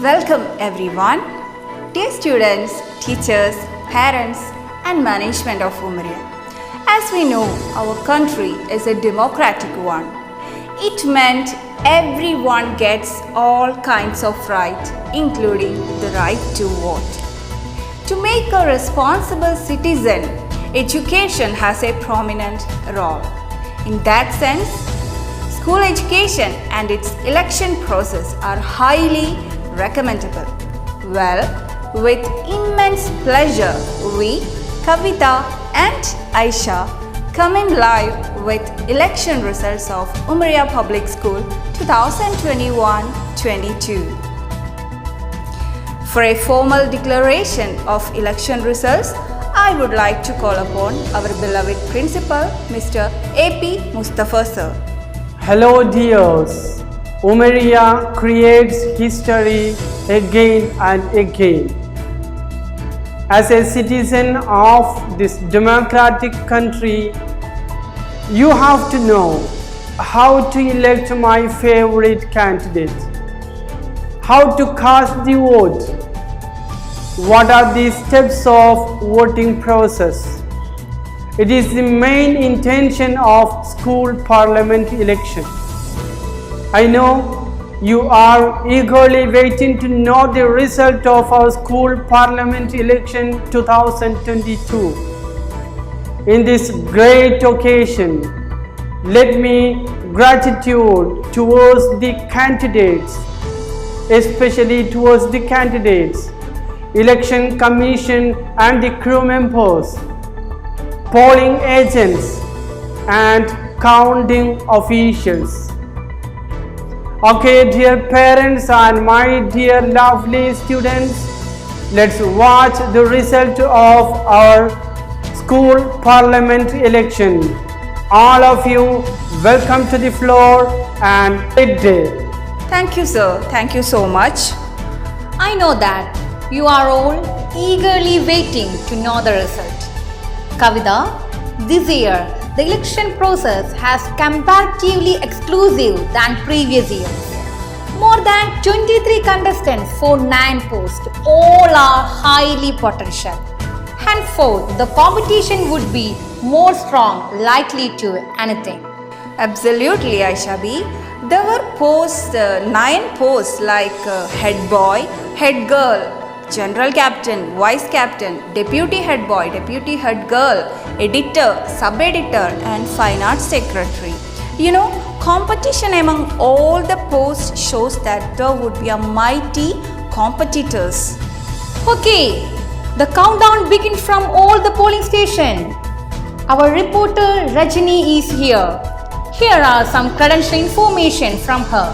Welcome everyone. Dear students, teachers, parents and management of Umaria. As we know, our country is a democratic one. It meant everyone gets all kinds of right, including the right to vote. To make a responsible citizen, education has a prominent role. In that sense, school education and its election process are highly recommendable. Well, with immense pleasure, we, Kavita and Aisha, come in live with election results of Umaria Public School 2021-22. For a formal declaration of election results, I would like to call upon our beloved principal, Mr. A.P. Mustafa sir. Hello dears. Umaria creates history again and again. As a citizen of this democratic country, you have to know how to elect my favorite candidate, how to cast the vote, what are the steps of voting process. It is the main intention of school parliament election. I know you are eagerly waiting to know the result of our school parliament election 2022. In this great occasion, let me gratitude towards the candidates, especially towards the candidates, election commission and the crew members, polling agents and counting officials. Okay, dear parents and my dear lovely students, let's watch the result of our school parliament election. All of you, welcome to the floor and good day. Thank you, sir. Thank you so much. I know that you are all eagerly waiting to know the result. Kavita, this year the election process has comparatively exclusive than previous years. More than 23 contestants for 9 posts, all are highly potential. Henceforth, the competition would be more strong, likely to anything. Absolutely, Aisha B. There were 9 posts like head boy, head girl, general captain, vice captain, deputy head boy, deputy head girl, editor, sub-editor and fine arts secretary. You know, competition among all the posts shows that there would be a mighty competitors. Okay, the countdown begins from all the polling stations. Our reporter Rajini is here. Here are some credential information from her.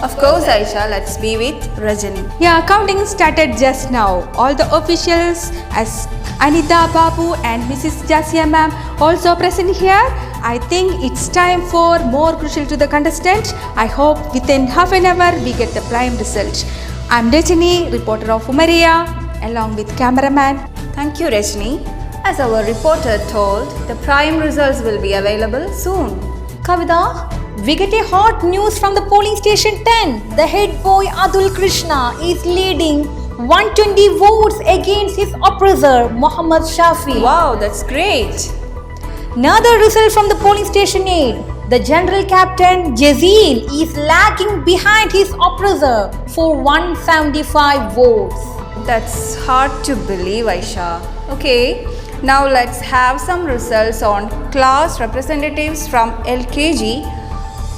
Of course, Aisha, let's be with Rajani. Yeah, counting started just now. All the officials as Anita Babu and Mrs. Jasia ma'am also present here. I think it's time for more crucial to the contestant. I hope within half an hour we get the prime result. I'm Rajani, reporter of Umaria, along with cameraman. Thank you, Rajani. As our reporter told, the prime results will be available soon. Kavita, we get a hot news from the polling station 10. The head boy Adul Krishna is leading 120 votes against his oppressor Muhammad Shafi. Wow, that's great. Another result from the polling station 8. The general captain Jazeel is lagging behind his oppressor for 175 votes. That's hard to believe, Aisha. Okay, now let's have some results on class representatives from LKG.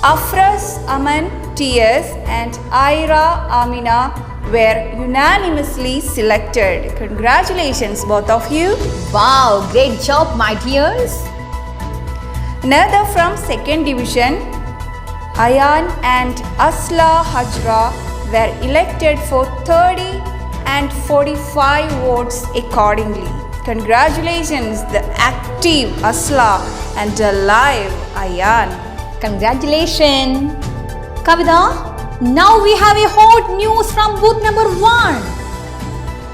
Afras Aman TS and Aira Amina were unanimously selected. Congratulations, both of you. Wow, great job, my dears. Another from 2nd division, Ayan and Asla Hajra were elected for 30 and 45 votes accordingly. Congratulations, the active Asla and the live Ayan. Congratulations. Kavita, now we have a hot news from booth number 1.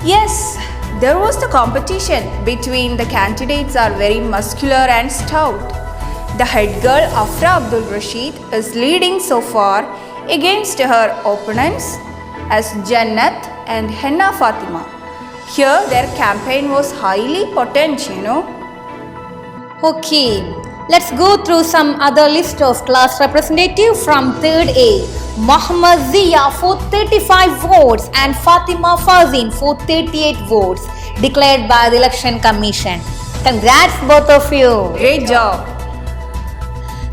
Yes, there was the competition between the candidates are very muscular and stout. The head girl Afra Abdul Rashid is leading so far against her opponents as Jannat and Henna Fatima. Here their campaign was highly potent, Okay, let's go through some other list of class representative from 3rd A. Muhammad Zia for 35 votes and Fatima Fazin for 38 votes declared by the Election Commission. Congrats both of you. Great job.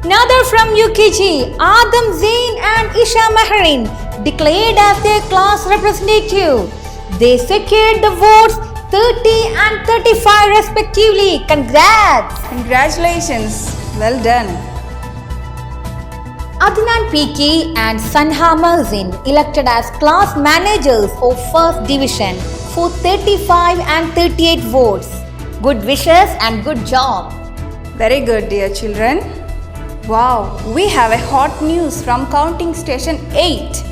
Another from UKG, Adam Zain and Isha Maharin declared as their class representative. They secured the votes 30 and 35 respectively. Congrats! Congratulations. Well done. Adnan PK and Sanha Mahzin elected as class managers of 1st Division for 35 and 38 votes. Good wishes and good job. Very good, dear children. Wow, we have a hot news from counting station 8.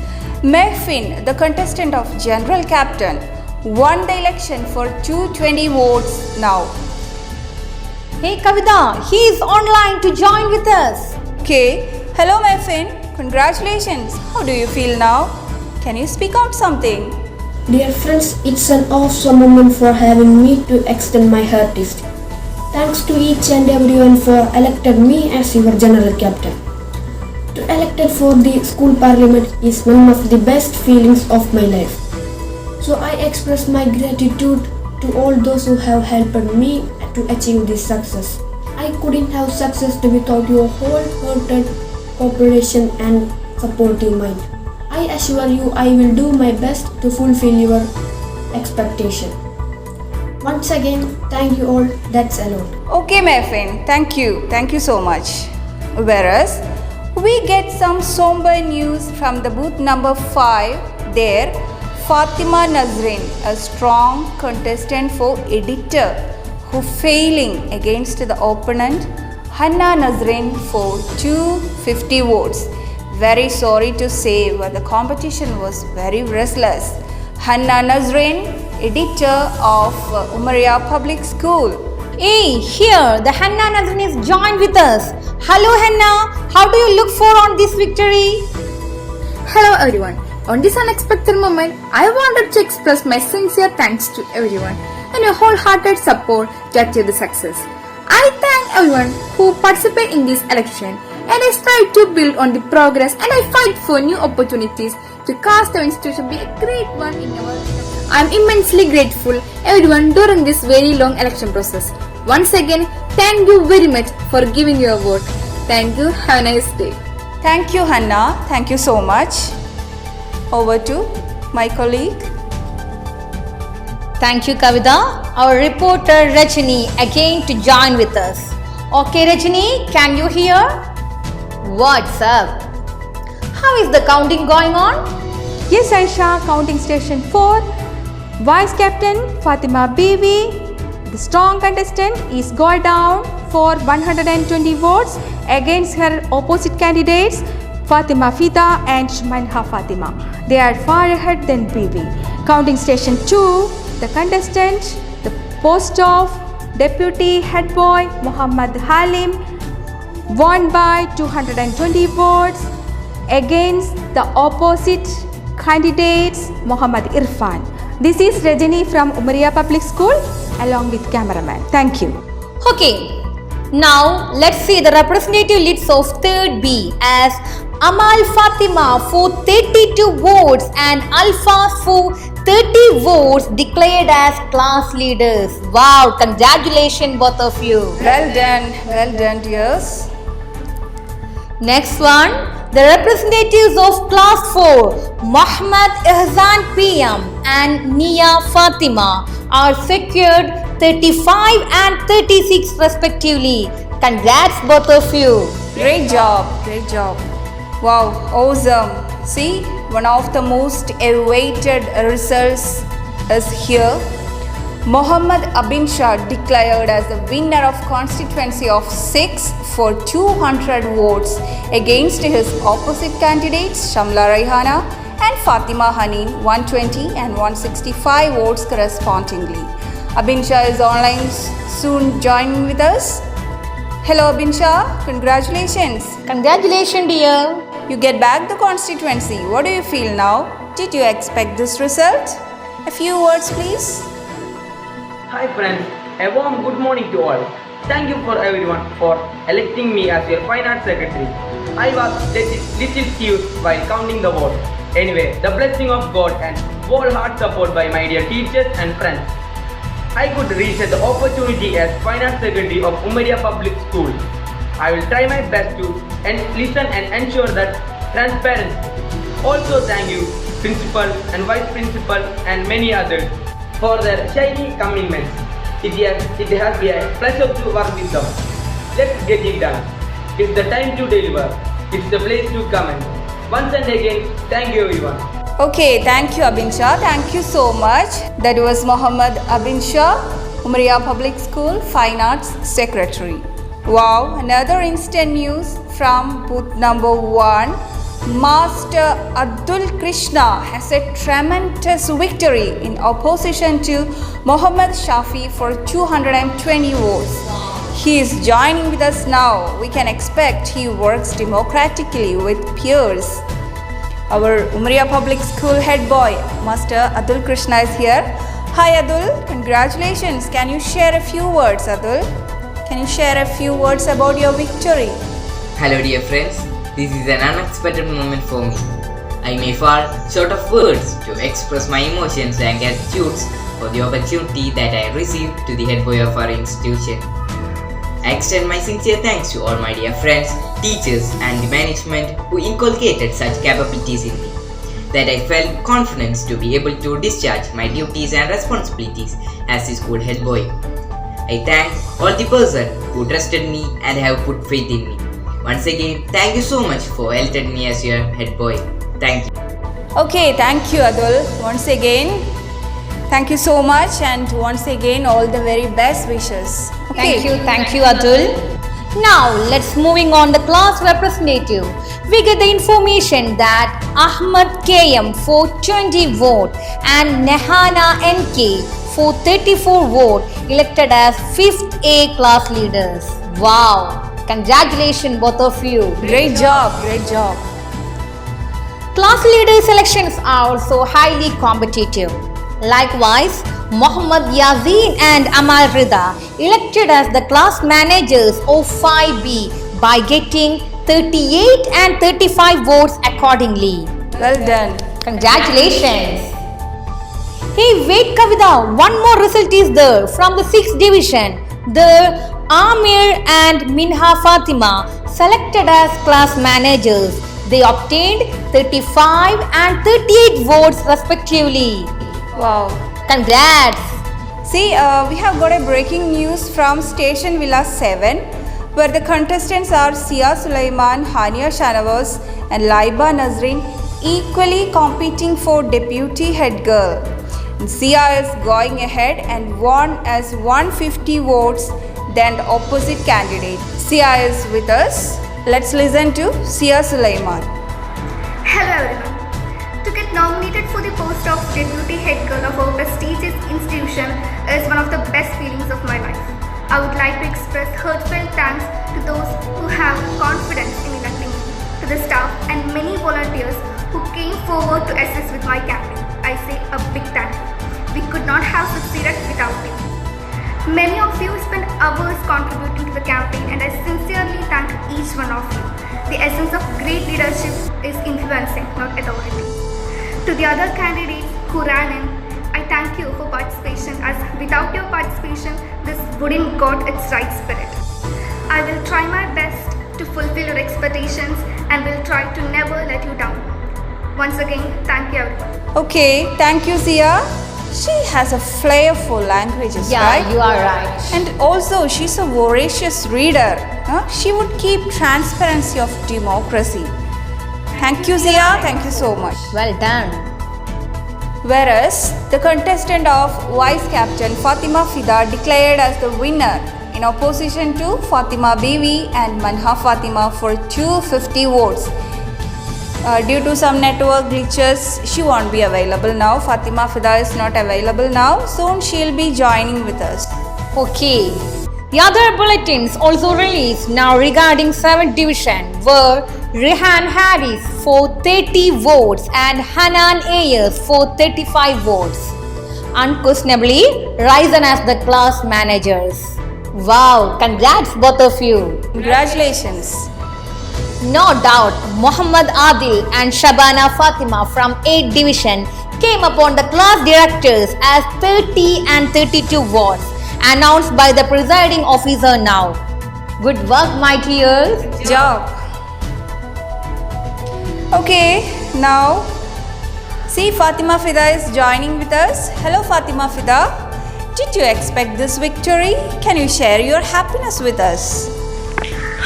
Mehfin, the contestant of General Captain, won the election for 220 votes now. Hey Kavita, he is online to join with us. Okay, hello Mehfin. Congratulations. How do you feel now? Can you speak out something? Dear friends, it's an awesome moment for having me to extend my artist. Thanks to each and everyone for elected me as your general captain. To elected for the school parliament is one of the best feelings of my life. So I express my gratitude to all those who have helped me to achieve this success. I couldn't have success without your wholehearted cooperation and supportive mind. I assure you I will do my best to fulfill your expectation. Once again, thank you all. That's a lot. Okay, Mehfin. Thank you. Thank you so much. Whereas, we get some somber news from the booth number 5. There, Fatima Nazrin, a strong contestant for editor, who failing against the opponent Hanna Nazrin for 250 votes. Very sorry to say, but the competition was very restless. Hanna Nazrin, editor of Umaria Public School. Hey, here the Hanna Nazrin is joined with us. Hello Hanna, how do you look for on this victory? Hello everyone. On this unexpected moment, I wanted to express my sincere thanks to everyone and your wholehearted support to achieve the success. I thank everyone who participated in this election and I strive to build on the progress and I fight for new opportunities to cast our institution be a great one in our I am immensely grateful everyone during this very long election process. Once again, thank you very much for giving your vote. Thank you. Have a nice day. Thank you, Hanna. Thank you so much. Over to my colleague. Thank you Kavita. Our reporter Rajni again to join with us. Okay Rajni, can you hear? What's up? How is the counting going on? Yes, Aisha, counting station 4. Vice Captain Fatima Bibi, the strong contestant, is going down for 120 votes against her opposite candidates Fatima Fida and Shmanha Fatima. They are far ahead than Bibi. Counting station 2, the contestant, the post of Deputy Head Boy Muhammad Halim, won by 220 votes against the opposite candidates Muhammad Irfan. This is Rajini from Umaria Public School along with cameraman. Thank you. Okay, now let's see the representative lists of 3rd B as Amal Fatima for 32 votes and Alfaz for 30 votes declared as class leaders. Wow, congratulations both of you. Well done, dears. Next one, the representatives of class 4, Muhammad Ihsan PM and Nia Fatima are secured 35 and 36 respectively. Congrats both of you. Great job. Wow, awesome. See, one of the most awaited results is here. Muhammad Abin Shah declared as the winner of constituency of 6 for 200 votes against his opposite candidates Shamla Raihana and Fatima Haneen 120 and 165 votes correspondingly. Abin Shah is online soon joining with us. Hello Abin Shah, congratulations. Congratulations dear. you get back the constituency. What do you feel now? Did you expect this result? A few words, please. Hi friends, a warm good morning to all. Thank you for everyone for electing me as your fine arts secretary. I was little confused while counting the votes. Anyway, the blessing of God and whole heart support by my dear teachers and friends, I could reach the opportunity as fine arts secretary of Umaria Public School. I will try my best to listen and ensure that transparency. Also thank you principal and vice principal and many others for their shiny commitments. It has been a pleasure to work with them. Let's get it done. It's the time to deliver. It's the place to comment. Once and again, thank you everyone. Okay, thank you Abin Shah. Thank you so much. That was Mohammad Abin Shah, Umaria Public School Fine Arts Secretary. Wow, another instant news from booth number 1. Master Abdul Krishna has a tremendous victory in opposition to Mohammad Shafi for 220 votes. He is joining with us now. We can expect he works democratically with peers. Our Umaria Public School head boy, Master Abdul Krishna is here. Hi Abdul, congratulations. Can you share a few words, Abdul? Can you share a few words about your victory? Hello dear friends, this is an unexpected moment for me. I may fall short of words to express my emotions and gratitude for the opportunity that I received to the head boy of our institution. I extend my sincere thanks to all my dear friends, teachers and the management who inculcated such capabilities in me, that I felt confidence to be able to discharge my duties and responsibilities as the school head boy. I thank all the person who trusted me and have put faith in me. Once again, thank you so much for electing me as your head boy. Thank you. Okay, thank you Abdul. Once again, thank you so much, and once again all the very best wishes. Okay. Thank you Atul. Now let's moving on the class representative. We get the information that Ahmad KM for 20 vote and Nehana NK for 34 vote elected as 5th A class leaders. Wow! Congratulations both of you. Great job, great job. Class leader selections are also highly competitive. Likewise, Muhammad Yazin and Amal Rida elected as the class managers of 5B by getting 38 and 35 votes accordingly. Well done. Congratulations. Hey, wait Kavita, one more result is there from the 6th division. The Amir and Minha Fatima selected as class managers. They obtained 35 and 38 votes respectively. Wow. Congrats! See, we have got a breaking news from Station Villa 7, where the contestants are Sia Sulaiman, Hania Shanawaz and Laiba Nazrin equally competing for deputy head girl. Sia is going ahead and won as 150 votes than the opposite candidate. Sia is with us. Let's listen to Sia Sulaiman. Hello everyone. To get nominated for the post of deputy head girl of our prestigious institution is one of the best feelings of my life. I would like to express heartfelt thanks to those who have confidence in electing me, to the staff and many volunteers who came forward to assist with my campaign. I say a big thank you. We could not have succeeded without you. Many of you spent hours contributing to the campaign, and I sincerely thank each one of you. The essence of great leadership is influencing, not authority. To the other candidates who ran in, I thank you for participation, as without your participation, this wouldn't got its right spirit. I will try my best to fulfill your expectations and will try to never let you down. Once again, thank you everyone. Okay, thank you Sia. She has a flair for languages, Yeah, right? you are right. And also, she's a voracious reader. She would keep transparency of democracy. Thank you, Zia. Thank you so much. Well done. Whereas, the contestant of Vice Captain Fatima Fida declared as the winner in opposition to Fatima Bibi and Manha Fatima for 250 votes. Due to some network glitches, she won't be available now. Fatima Fida is not available now. Soon she'll be joining with us. Okay. The other bulletins also released now regarding 7th division were Rehan Harris for 30 votes and Hanan Ayers for 35 votes, unquestionably risen as the class managers. Wow, congrats both of you. Congratulations. No doubt, Muhammad Adil and Shabana Fatima from 8th division came upon the class directors as 30 and 32 votes, announced by the presiding officer now. Good work, my dears. Good job. Okay, now see Fatima Fida is joining with us. Hello Fatima Fida. Did you expect this victory? Can you share your happiness with us?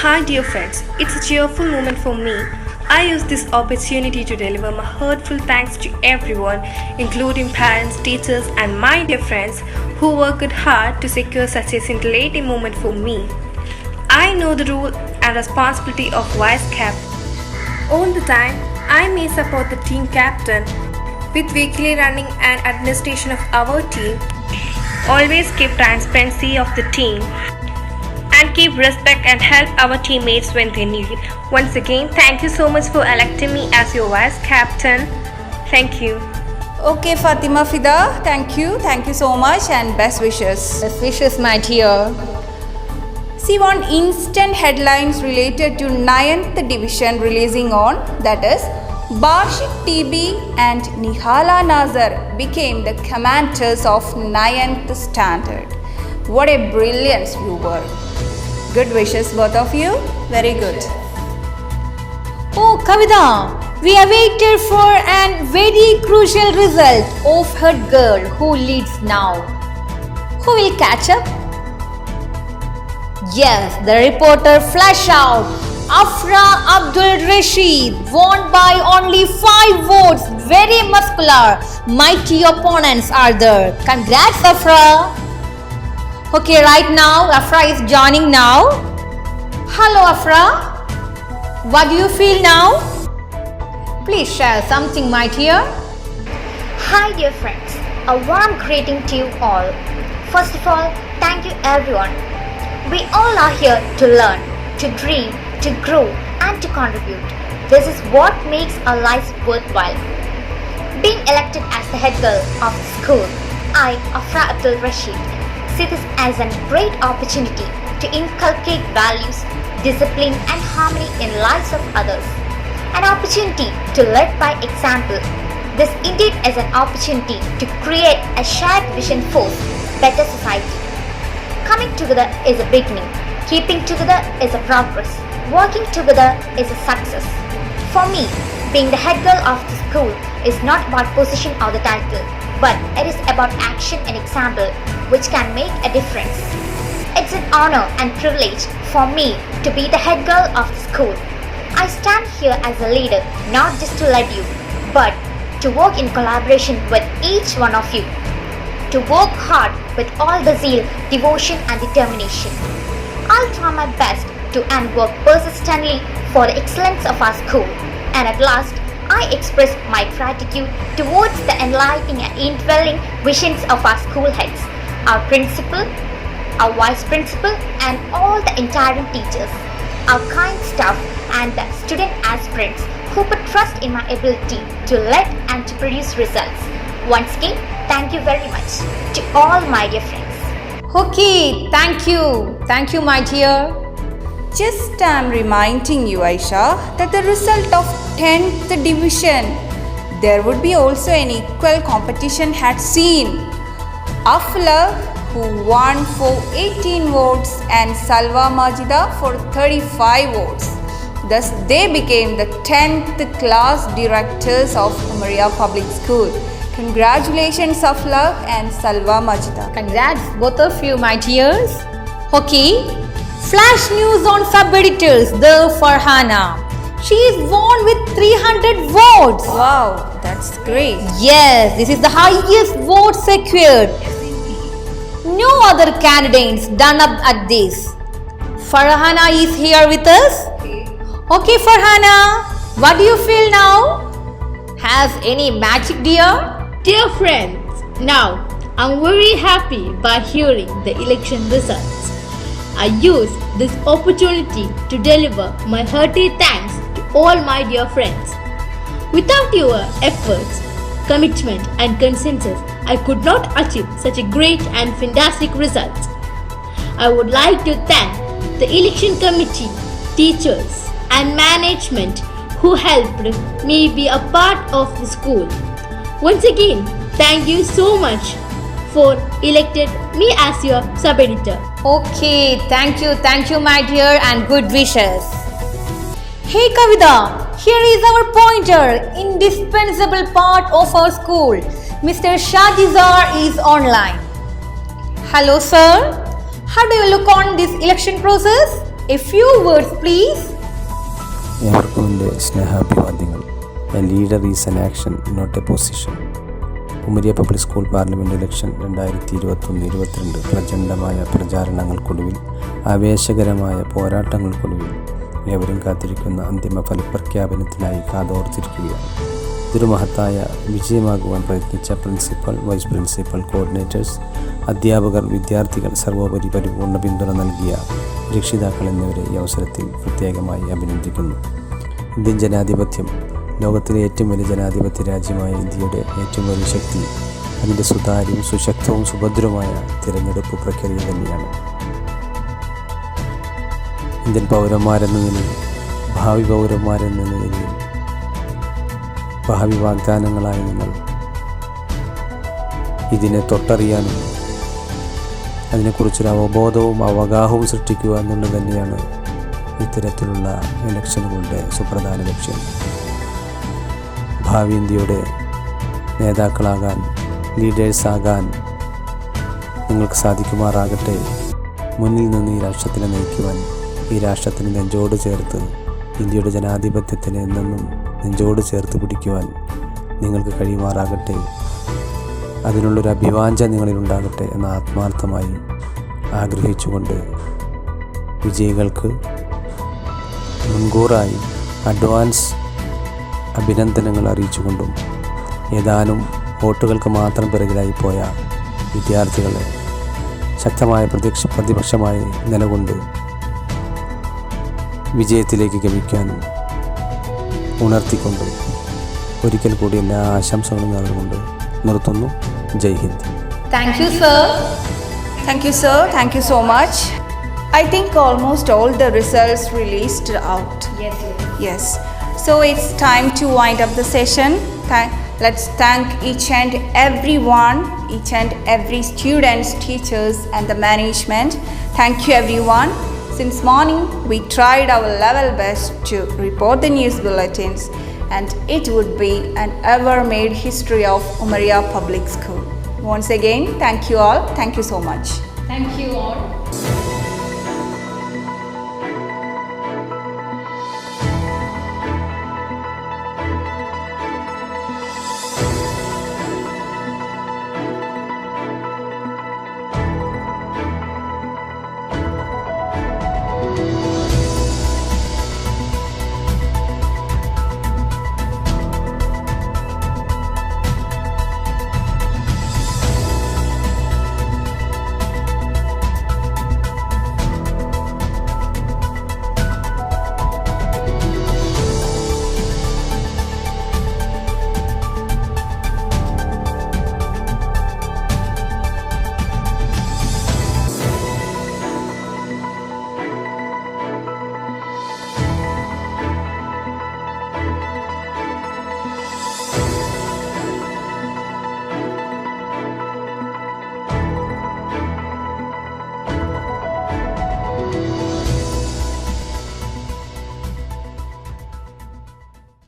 Hi dear friends, it's a cheerful moment for me. I use this opportunity to deliver my heartfelt thanks to everyone, including parents, teachers and my dear friends who worked hard to secure such a scintillating moment for me. I know the role and responsibility of vice captain. All the time, I may support the team captain with weekly running and administration of our team. Always keep transparency of the team and keep respect and help our teammates when they need. Once again, thank you so much for electing me as your vice captain. Thank you. Okay Fatima Fida, thank you. Thank you so much and best wishes. Best wishes, my dear. See one instant headlines related to 9th division releasing on, that is Bashik TB and Nihala Nazar became the commanders of 9th standard. What a brilliance you were. Good wishes both of you. Very good. Oh, Kavita, we awaited for an very crucial result of her girl who leads now. Who will catch up? Yes, the reporter flashed out. Afra Abdul Rashid won by only 5 votes. Very muscular. Mighty opponents are there. Congrats, Afra. Okay, right now Afra is joining now. Hello, Afra. What do you feel now? Please share something, my dear. Hi dear friends, a warm greeting to you all. First of all, thank you everyone. We all are here to learn, to dream, to grow and to contribute. This is what makes our lives worthwhile. Being elected as the head girl of the school, I, Afra Abdul Rashid, see this as a great opportunity to inculcate values, discipline and harmony in lives of others. An opportunity to lead by example. This indeed is an opportunity to create a shared vision for better society. Coming together is a beginning. Keeping together is a progress. Working together is a success. For me, being the head girl of the school is not about position or the title, but it is about action and example which can make a difference. It's an honor and privilege for me to be the head girl of the school. I stand here as a leader not just to lead you, but to work in collaboration with each one of you. To work hard with all the zeal, devotion and determination. I'll try my best to and work persistently for the excellence of our school. And at last, I express my gratitude towards the enlightening and indwelling visions of our school heads, our principal, our vice principal and all the entire teachers, our kind staff and the student aspirants who put trust in my ability to lead and to produce results. Once again, thank you very much to all my dear friends. Okay, thank you. Thank you, my dear. Just I'm reminding you, Aisha, that the result of 10th division, there would be also an equal competition had seen. Afla, who won for 18 votes and Salwa Majida for 35 votes. Thus, they became the 10th class directors of Umaria Public School. Congratulations, Afla and Salwa Majida. Congrats, both of you, my dears. Okay, flash news on sub-editors, the Farhana. She is won with 300 votes. Wow, that's great. Yes, this is the highest vote secured. No other candidates done up at this. Farhana is here with us. Okay, Farhana, what do you feel now? Has any magic, dear? Dear friends, now I'm very happy by hearing the election results. I use this opportunity to deliver my hearty thanks to all my dear friends. Without your efforts, commitment and consensus, I could not achieve such a great and fantastic result. I would like to thank the election committee, teachers and management who helped me be a part of the school. Once again, thank you so much for elected me as your sub-editor. Okay, thank you my dear and good wishes. Hey Kavita, here is our pointer, indispensable part of our school. Mr. Shahjizar is online. Hello sir, how do you look on this election process? A few words please. ഏവർക്കും എൻ്റെ സ്നേഹാഭിവാദ്യങ്ങൾ. A leader is an action not a position. Umariya public school parliament election 2021-22 പ്രചണ്ഡമായ പ്രചാരണങ്ങൾക്കൊടുവിൽ, ആവേശകരമായ പോരാട്ടങ്ങൾക്കൊടുവിൽ ഏവരും കാത്തിരിക്കുന്ന അന്തിമ ഫലപ്രഖ്യാപനത്തിനായി കാതോർത്തിരിക്കുകയാണ്. ഇതൊരു മഹത്തായ വിജയമാകുവാൻ പ്രയത്നിച്ച പ്രിൻസിപ്പൽ, വൈസ് പ്രിൻസിപ്പൽ, കോർഡിനേറ്റേഴ്സ്, അധ്യാപകർ, വിദ്യാർത്ഥികൾ, സർവോപരി പരിപൂർണ്ണ പിന്തുണ നൽകിയ രക്ഷിതാക്കൾ എന്നിവരെ ഈ അവസരത്തിൽ പ്രത്യേകമായി അഭിനന്ദിക്കുന്നു. ഇന്ത്യൻ ജനാധിപത്യം ലോകത്തിലെ ഏറ്റവും വലിയ ജനാധിപത്യ രാജ്യമായ ഇന്ത്യയുടെ ഏറ്റവും വലിയ ശക്തി അതിൻ്റെ സുതാര്യവും സുശക്തവും സുഭദ്രവുമായ തിരഞ്ഞെടുപ്പ് പ്രക്രിയ തന്നെയാണ്. ഇന്ത്യൻ പൗരന്മാരെന്ന നിലയിൽ, ഭാവി പൗരന്മാരെന്ന നിലയിൽ, ഭാവി വാഗ്ദാനങ്ങളായി നിങ്ങൾ ഇതിനെ തൊട്ടറിയാനും അതിനെക്കുറിച്ചൊരു അവബോധവും അവഗാഹവും സൃഷ്ടിക്കുക എന്നുള്ളത് തന്നെയാണ് ഇത്തരത്തിലുള്ള ഇലക്ഷനുകളുടെ സുപ്രധാന ലക്ഷ്യം. ഭാവി ഇന്ത്യയുടെ നേതാക്കളാകാൻ, ലീഡേഴ്സാകാൻ നിങ്ങൾക്ക് സാധിക്കുമാറാകട്ടെ. മുന്നിൽ നിന്ന് ഈ രാഷ്ട്രത്തിനെ നയിക്കുവാൻ, ഈ രാഷ്ട്രത്തിന് നെഞ്ചോട് ചേർത്ത് ഇന്ത്യയുടെ ജനാധിപത്യത്തിന് എന്നും നെഞ്ചോട് ചേർത്ത് പിടിക്കുവാൻ നിങ്ങൾക്ക് കഴിയുമാറാകട്ടെ. അതിനുള്ളൊരു അഭിവാഞ്ച നിങ്ങളിലുണ്ടാകട്ടെ എന്ന് ആത്മാർത്ഥമായി ആഗ്രഹിച്ചുകൊണ്ട് വിജയികൾക്ക് മുൻകൂറായി അഡ്വാൻസ് അഭിനന്ദനങ്ങൾ അറിയിച്ചുകൊണ്ടും ഏതാനും വോട്ടുകൾക്ക് മാത്രം പിറകിലായി പോയ വിദ്യാർത്ഥികളെ ശക്തമായ പ്രതിപക്ഷമായി നിലകൊണ്ട് വിജയത്തിലേക്ക് ഗമിക്കാനും ഉണർത്തിക്കൊണ്ട് ഒരിക്കൽ കൂടി എല്ലാ ആശംസകളും നേർന്നുകൊണ്ട് നിർത്തുന്നു. ജയ് Hind. Thank you sir. Thank you, sir. Thank you so much. I think almost all the results released out. Yes. So it's time to wind up the session. Let's thank each and everyone, each and every students, teachers and the management. Thank you everyone. Since morning we tried our level best to report the news bulletins, and it would be an ever-made history of Umaria Public School. Once again, thank you all. Thank you so much. Thank you all.